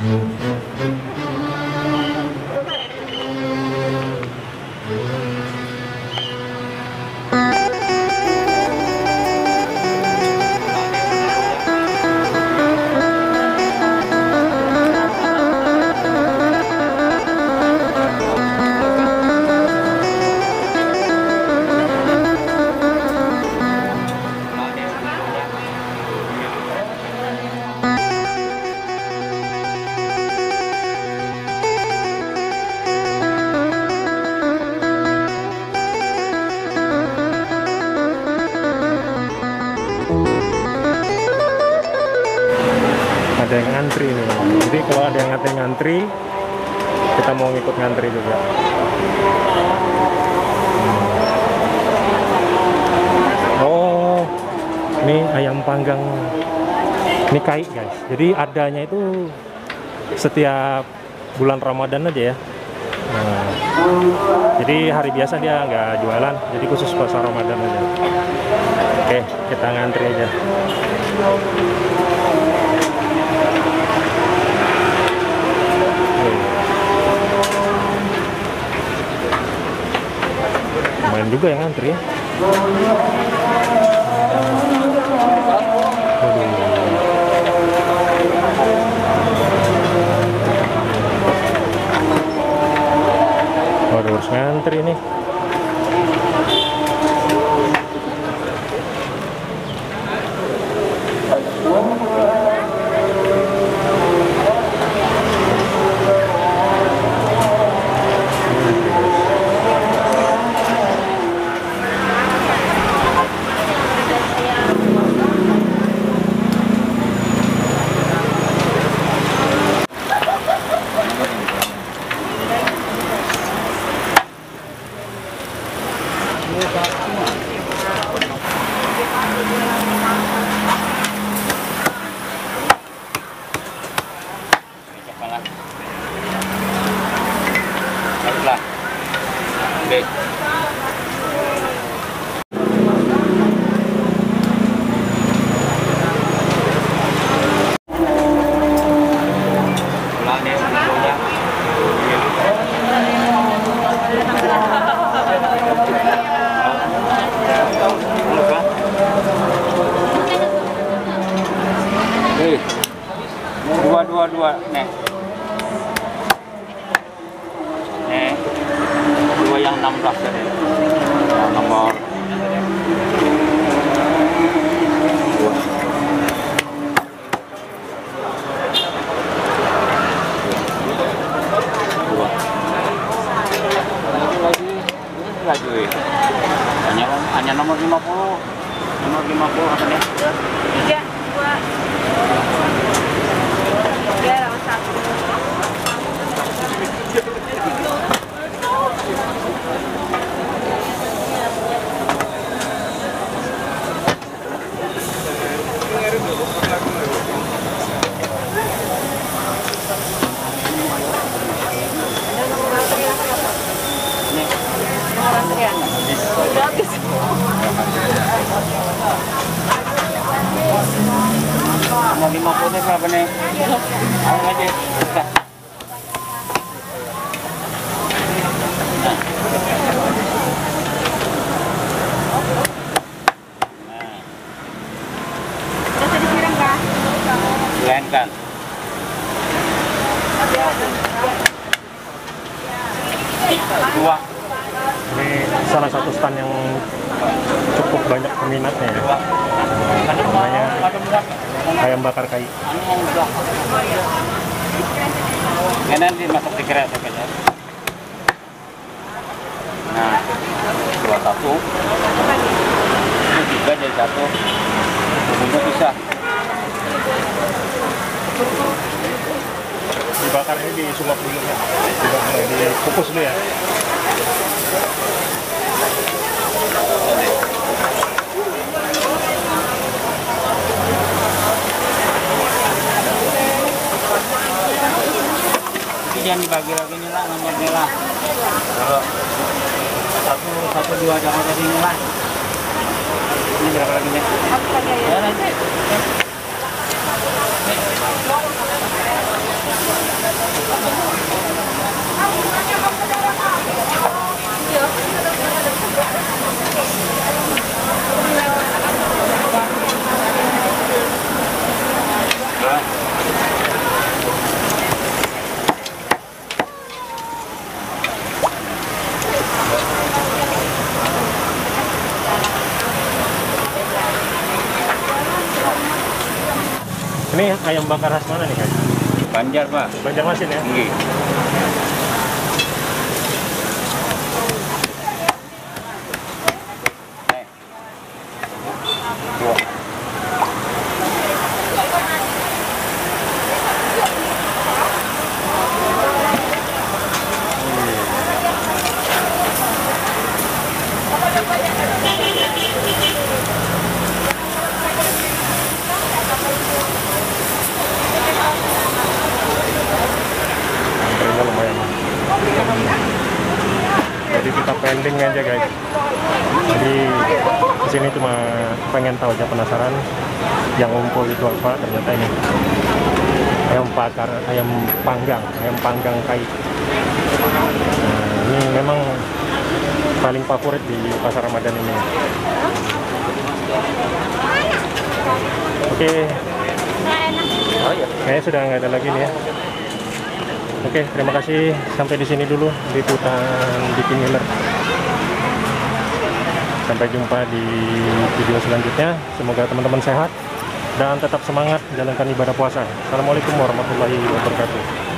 Ada yang ngantri nih, jadi kalau ada yang ngantri kita mau ngikut ngantri juga. Oh, ini ayam panggang, ini kai guys, jadi adanya itu setiap bulan Ramadan aja ya. Nah, jadi hari biasa dia nggak jualan, jadi khusus pas Ramadan aja. Oke, kita ngantri aja. Lumayan juga yang ngantri ya. Waduh, harus ngantri nih. Dua nih. Nih. Dua yang 16 tadi. Nomor 2. Lagi. Hanya nomor 50. Nomor 50 apa nih? 3, 2. Ya, lawan 1. Mau 50 berapa nih? Ayo aja. Bisa disiram kah? Silakan. Dua. Ini salah satu stand yang cukup banyak peminatnya ya. Namanya ayam bakar kai. Ya, nanti masuk di kereta aja. Nah, 21. Ini 3 jadi 1. Bumbunya bisa. Dibakar ini disuap dulu ya. Dikukus dulu ya. Ini jangan dibagi lagi nih lah, nomornya lah. Kalau 1, 2 jangan jadi ini lah. Ini berapa lagi nih? Ya nanti. Ini ayam bakar khas mana nih guys? Banjar, Pak. Banjarmasin ya? Nggih. Antrinya lumayan. Jadi kita pending aja guys. Jadi di sini cuma pengen tahu aja, penasaran yang ngumpul itu apa. Ternyata ini ayam bakar, ayam panggang kai. Nah, ini memang paling favorit di pasar Ramadan ini. Oke. Oh iya. Kayaknya sudah nggak ada lagi nih ya. Oke, terima kasih. Sampai di sini dulu liputan Diki Miller. Sampai jumpa di video selanjutnya. Semoga teman-teman sehat dan tetap semangat jalankan ibadah puasa. Assalamualaikum warahmatullahi wabarakatuh.